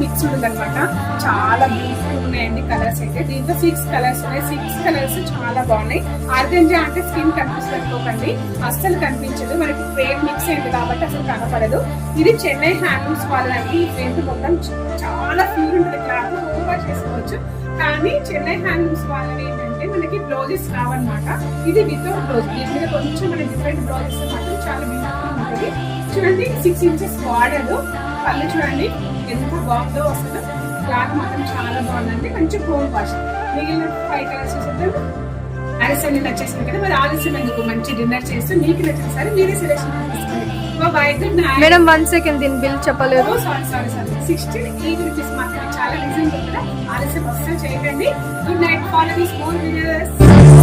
Mix ఉంది అనమాట. చాలా బ్యూటిఫుల్ ఉన్నాయండి కలర్స్ అయితే. దీంట్లో 6 కలర్స్ ఉన్నాయి. 6 కలర్స్ చాలా బాగున్నాయి. ఆర్గంజా అంటే స్కిన్ కనిపిస్తుంది, అస్సలు కనిపించదు. మనకి ఫ్రేమ్ మిక్స్ అయింది కాబట్టి అసలు కనపడదు. ఇది చెన్నై హ్యాండ్లూమ్స్ వాళ్ళండి. ఈ ప్రింట్ మొత్తం చాలా ప్యూర్ ఉంటుంది, క్లాత్ ఓవర్ చేసుకోవచ్చు. కానీ చెన్నై హ్యాండ్లూమ్స్ వాళ్ళని ఏంటంటే మనకి బ్లౌజెస్ రావన్నమాట. ఇది వితౌట్ బ్లౌజ్. దీని మీద కొంచెం మన డిఫరెంట్ బ్లౌజెస్ మాత్రం చాలా బ్యూటిఫుల్ ఉంటుంది. చూడండి 6 ఇంచెస్ బార్డర్, పళ్ళు చూడండి ఎంత బాగుందో. అసలు క్లాత్ మాత్రం చాలా బాగుందండి. మంచి హోమ్ వాష్. మిగిలిన 5 కలర్స్ చూసేద్దాం. ఆలస్యం నచ్చేసింది కదా, మరి ఆలస్యం ఎందుకు, మంచి డిన్నర్ చేస్తూ మీకు నచ్చిన సరే మీరే సెలెక్షన్ చేసుకోండి. Bye, good night. Madam 1 second దీని బిల్ చెప్పలేదు. సారీ 16 రూపీస్ మాత్రమే. చాలా రీజనబుల్ కదా, ఆలస్యం అస్సలు చేయకండి. Good night. Follow these more videos.